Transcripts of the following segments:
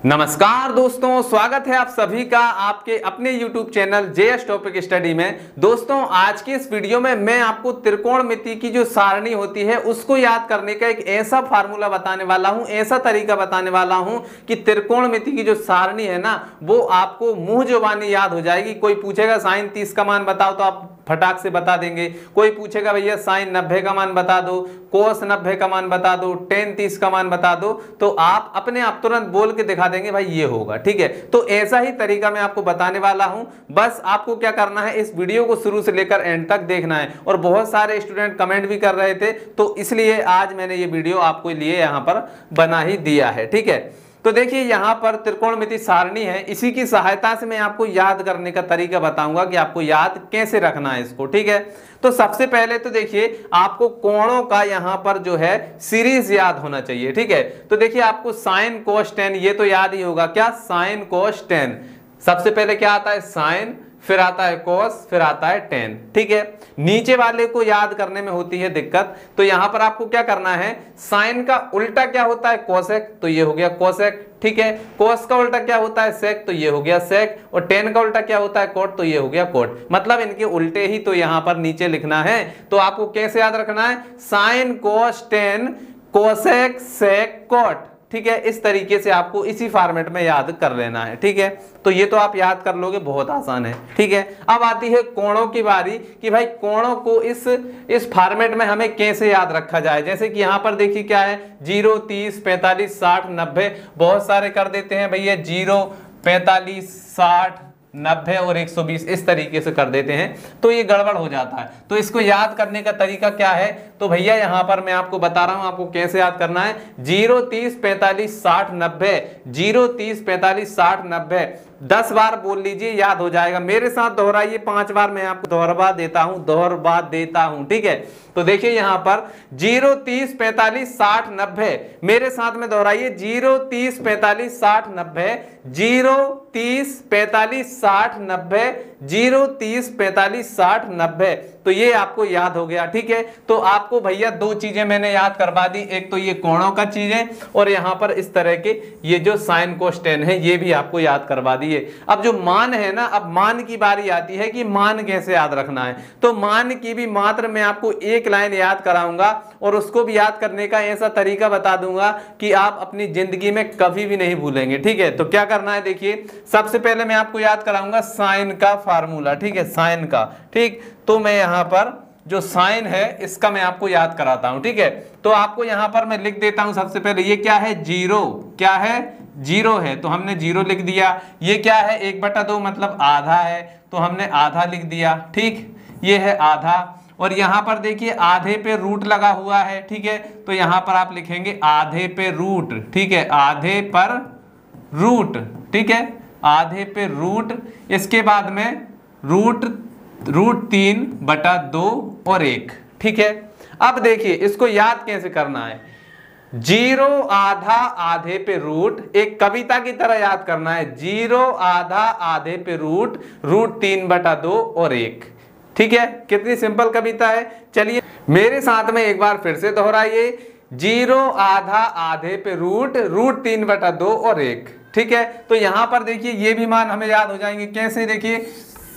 नमस्कार दोस्तों, स्वागत है आप सभी का आपके अपने YouTube channel JS topic study में। दोस्तों, आज की इस वीडियो में मैं आपको त्रिकोणमिति की जो सारणी होती है उसको याद करने का एक ऐसा फार्मूला बताने वाला हूं, ऐसा तरीका बताने वाला हूं कि त्रिकोणमिति की जो सारणी है ना वो आपको मुंह जुबानी याद हो जाएगी। कोई पूछेगा साइन 30 का मान बताओ तो आप फटाक से बता देंगे। कोई पूछेगा भैया साइन 90 का मान बता दो, कोस 90 का मान बता दो, टेन 30 का मान बता दो, तो आप अपने आप तुरंत बोल के दिखा देंगे भाई ये होगा। ठीक है, तो ऐसा ही तरीका मैं आपको बताने वाला हूं। बस आपको क्या करना है, इस वीडियो को शुरू से लेकर एंड तक देखना है। और बहुत सारे स्टूडेंट कमेंट भी कर रहे थे, तो इसलिए आज मैंने ये वीडियो आपको लिए यहां पर बना ही दिया है। ठीक है, तो देखिए यहां पर त्रिकोणमिति सारणी है, इसी की सहायता से मैं आपको याद करने का तरीका बताऊंगा कि आपको याद कैसे रखना है इसको। ठीक है, तो सबसे पहले तो देखिए आपको कोणों का यहां पर जो है सीरीज याद होना चाहिए। ठीक है, तो देखिए आपको साइन कोस टेन ये तो याद ही होगा। क्या? Sign cos ten. सबसे पहले क्या आता है? साइन, फिर आता है कोस, फिर आता है टेन। ठीक है, नीचे वाले को याद करने में होती है दिक्कत, तो यहां पर आपको क्या करना है, साइन का उल्टा क्या होता है? कोसेक, तो ये हो गया कोसेक। ठीक है, कोस का उल्टा क्या होता है? सेक, तो ये हो गया सेक। और टेन का उल्टा क्या होता है? कोट, तो ये हो गया कोट। मतलब इनके उल्टे ही तो यहां पर नीचे लिखना है। तो आपको कैसे याद रखना है? Sine cos tan cosec sec cot. ठीक है, इस तरीके से आपको इसी फॉर्मेट में याद कर लेना है। ठीक है, तो ये तो आप याद कर लोगे, बहुत आसान है। ठीक है, अब आती है कोणों की बारी कि भाई कोणों को इस फॉर्मेट में हमें कैसे याद रखा जाए। जैसे कि यहां पर देखिए क्या है, 0 30 45 60 90। बहुत सारे कर देते हैं भैया 0 45 60 90 और 120, इस तरीके से कर देते हैं, तो ये गड़बड़ हो जाता है। तो इसको याद करने का तरीका क्या है, तो भैया यहां पर मैं आपको बता रहा हूं आपको कैसे याद करना है। 0 30 45 60 90, 0 30 45 60 90 10 बार बोल लीजिए, याद हो जाएगा। मेरे साथ दोहराइए 5 बार, मैं आपको दोहरा देता हूं। ठीक है, तो देखिए यहां पर 0 30 45 60 90, मेरे साथ में दोहराइए 0 30 45 60 90, 0 30 45 60 90, 0 30 45 60 90। तो ये आपको याद हो गया। ठीक है, तो आपको भैया दो चीजें मैंने याद करवा दी, एक तो ये कोणों का चीजें और यहां पर इस तरह के ये जो साइन कोस टेन है ये भी आपको याद करवा दिए। अब जो मान है ना, अब मान की बारी आती है कि मान कैसे याद रखना है। तो मान की भी मात्र मैं आपको एक लाइन याद कराऊंगा और उसको भी याद करने का ऐसा तरीका बता दूंगा कि आप अपनी जिंदगी में कभी भी नहीं भूलेंगे। ठीक है, तो क्या करना है, देखिए सबसे पहले मैं आपको याद कराऊंगा साइन का फार्मूला। ठीक है, साइन का। ठीक, तो मैं यहां पर जो साइन है इसका मैं आपको याद कराता हूं। ठीक है, तो आपको यहां पर मैं लिख देता हूं सबसे पहले, ये क्या है? 0। क्या है? 0 है, तो हमने 0 लिख दिया। ये क्या है? 1/2 मतलब आधा है, तो हमने आधा लिख दिया। ठीक, ये है आधा। और यहां पर देखिए आधे पे रूट लगा हुआ है। ठीक है, तो यहां पर आप लिखेंगे आधे पे रूट। ठीक है, आधे पर रूट। ठीक है, आधे पे रूट। इसके बाद में रूट 3/2 और 1। ठीक है, अब देखिए इसको याद कैसे करना है। 0 आधा आधे पे रूट, एक कविता की तरह याद करना है। 0 आधा आधे पे रूट 3/2 और 1। ठीक है, कितनी सिंपल कविता है। चलिए मेरे साथ में एक बार फिर से दोहराइए, 0 आधा आधे पे रूट 3/2 और 1। ठीक है, तो यहां पर देखिए ये भी मान हमें याद हो जाएंगे। कैसे? देखिए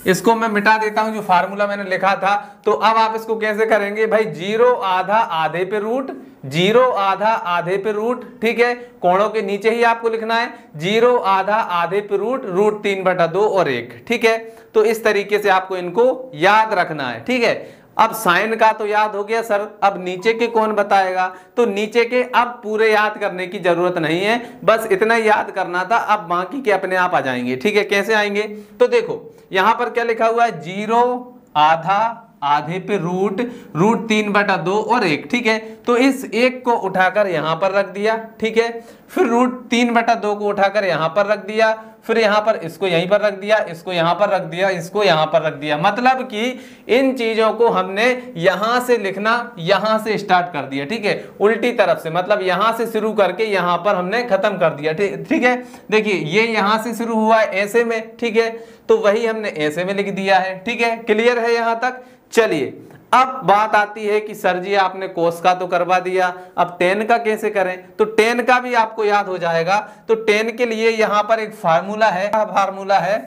इसको मैं मिटा देता हूं जो फार्मूला मैंने लिखा था। तो अब आप इसको कैसे करेंगे भाई, 0 आधा आधे पे रूट, 0 आधा आधे पे रूट। ठीक है, कोणों के नीचे ही आपको लिखना है 0 आधा आधे पे रूट 3/2 और 1। ठीक है, तो इस तरीके से आपको इनको याद रखना है। ठीक है, अब साइन का तो याद हो गया सर, अब नीचे के कौन बताएगा? तो नीचे के अब पूरे याद करने की जरूरत नहीं है, बस इतना याद करना था, अब बाकी के अपने आप आ जाएंगे। ठीक है, कैसे आएंगे? तो देखो यहां पर क्या लिखा हुआ है, 0 आधा आधे पे रूट 3/2 और 1। ठीक है, तो इस 1 को उठाकर यहां पर रख दिया। ठीक है, फिर 3/2 को उठाकर यहां पर रख दिया, फिर यहां पर इसको यहीं पर रख दिया, इसको यहां पर रख दिया, इसको यहां पर रख दिया। मतलब कि इन चीजों को हमने यहां से लिखना, यहां से स्टार्ट कर दिया। ठीक है, उल्टी तरफ से, मतलब यहां से शुरू करके यहां पर हमने खत्म कर दिया। ठीक है, देखिए ये यहां से शुरू हुआ है ऐसे में। ठीक है, तो वही हमने ऐसे में लिख दिया है। ठीक है, क्लियर है यहां तक? चलिए अब बात आती है कि सर जी आपने कोस का तो करवा दिया, अब टेन का कैसे करें? तो टेन का भी आपको याद हो जाएगा। तो टेन के लिए यहां पर एक फार्मूला है,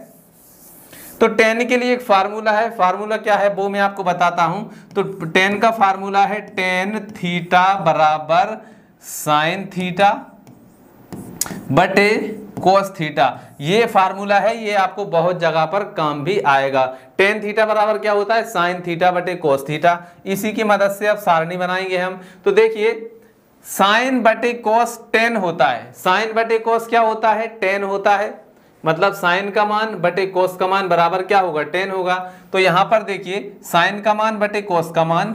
तो टेन के लिए एक फार्मूला है। फार्मूला क्या है वो मैं आपको बताता हूं। तो टेन का फार्मूला है टेन थीटा बराबर साइन थीटा बटे कोस थीटा। ये फार्मूला है, ये आपको बहुत जगह पर काम भी आएगा। टेन थीटा बराबर क्या होता है? साइन थीटा बटे कोस थीटा। इसी की मदद से अब सारणी बनाएंगे हम। तो देखिए साइन बटे कोस टेन होता है। साइन बटे कोस क्या होता है? टेन होता है। मतलब साइन का मान बटे कोस का मान बराबर क्या होगा? टेन होगा। तो यहां पर देखिए साइन का मान बटे कोस का मान,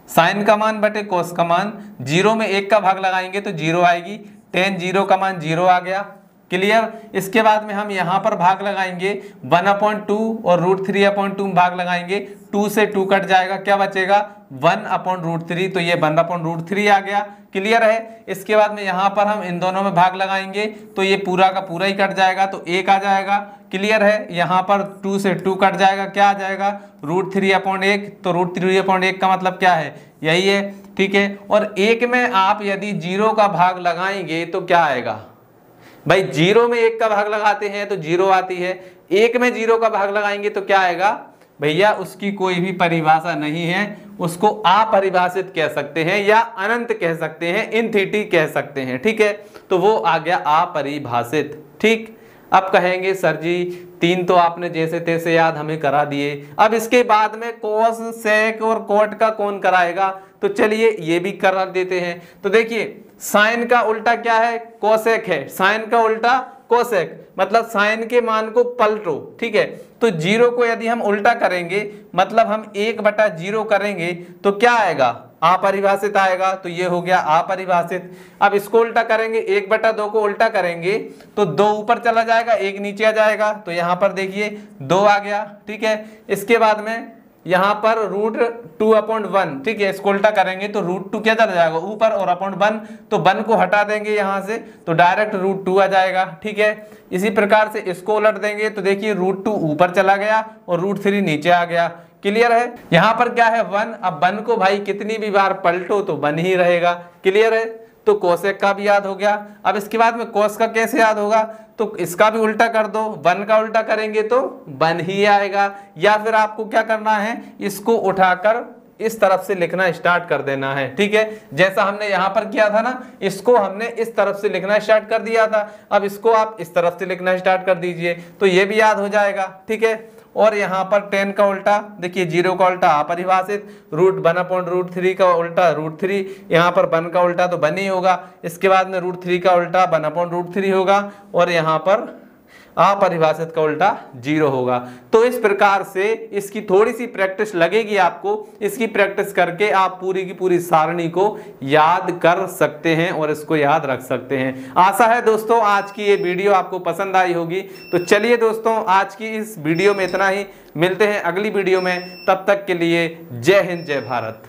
साइन का मान बटे कोस का मान, जीरो में एक का भाग लगाएंगे तो जीरो आएगी। टेन जीरो का मान जीरो आ गया। क्लियर? इसके बाद में हम यहाँ पर भाग लगाएंगे 1/2 और √3/2 भाग लगाएंगे। 2 से 2 कट जाएगा, क्या बचेगा? 1/√3। तो ये 1/√3 आ गया। क्लियर है? इसके बाद में यहाँ पर हम इन दोनों में भाग लगाएंगे तो ये पूरा का पूरा ही कट जाएगा, तो 1 आ जाएगा। क्लियर है? यहाँ पर 2 से 2 कट जाएगा, क्या आ जाएगा? √3/1। तो √3/1 का मतलब क्या है? यही है। ठीक है। और 1 में आप यदि 0 का भाग लगाएंगे तो क्या आएगा? भाई 0 में 1 का भाग लगाते हैं तो 0 आती है। 1 में 0 का भाग लगाएंगे तो क्या आएगा? भैया उसकी कोई भी परिभाषा नहीं है, उसको अपरिभाषित कह सकते हैं या अनंत कह सकते हैं, इनफिनिटी कह सकते हैं। ठीक है। तो वो आ गया अपरिभाषित। ठीक। अब कहेंगे सर जी 3 तो आपने जैसे तैसे याद हमें करा दिए, अब इसके बाद में कोस सेक और कोट का कौन कराएगा? तो चलिए ये भी करा देते हैं। तो देखिए साइन का उल्टा क्या है? कोसेक है। साइन का उल्टा कोसेक, मतलब साइन के मान को पलटो। ठीक है। तो 0 को यदि हम उल्टा करेंगे, मतलब हम 1/0 करेंगे तो क्या आएगा? अपरिभाषित आएगा। तो ये हो गया अपरिभाषित। अब इसको उल्टा करेंगे, 1/2 को उल्टा करेंगे तो 2 ऊपर चला जाएगा, 1 नीचे आ जाएगा। तो यहाँ पर देखिए 2 आ गया। ठीक है। इसके बाद में यहाँ पर √2/1। ठीक है। इसको उल्टा करेंगे तो √2 क्या चला जाएगा? ऊपर, और /1 तो 1 को हटा देंगे यहाँ से तो डायरेक्ट √2 आ जाएगा। ठीक है। इसी प्रकार से इसको उलट देंगे तो देखिए √2 ऊपर चला गया और √3 नीचे आ गया। क्लियर है? यहाँ पर क्या है? 1। अब 1 को भाई कितनी भी बार पलटो तो 1 ही रहेगा। क्लियर है? तो कोसेक का भी याद हो गया। अब इसके बाद में कोस का कैसे याद होगा? तो इसका भी उल्टा कर दो, 1 का उल्टा करेंगे तो 1 ही आएगा। या फिर आपको क्या करना है? इसको उठाकर इस तरफ से लिखना स्टार्ट कर देना है। ठीक है। जैसा हमने यहाँ पर किया था ना, इसको हमने इस तरफ से लिखना स्टार्ट कर दिया था, अब इसको आप इस तरफ से लिखना स्टार्ट कर दीजिए तो ये भी याद हो जाएगा। ठीक है। और यहाँ पर 10 का उल्टा देखिए, 0 का उल्टा अपरिभाषित, √1/√3 का उल्टा √3, यहाँ पर 1 का उल्टा तो 1 ही होगा। इसके बाद में √3 का उल्टा 1/√3 होगा और यहाँ पर अपरिभाषित का उल्टा 0 होगा। तो इस प्रकार से इसकी थोड़ी सी प्रैक्टिस लगेगी आपको। इसकी प्रैक्टिस करके आप पूरी की पूरी सारणी को याद कर सकते हैं और इसको याद रख सकते हैं। आशा है दोस्तों आज की ये वीडियो आपको पसंद आई होगी। तो चलिए दोस्तों आज की इस वीडियो में इतना ही, मिलते हैं अगली वीडियो में। तब तक के लिए जय हिंद, जय भारत।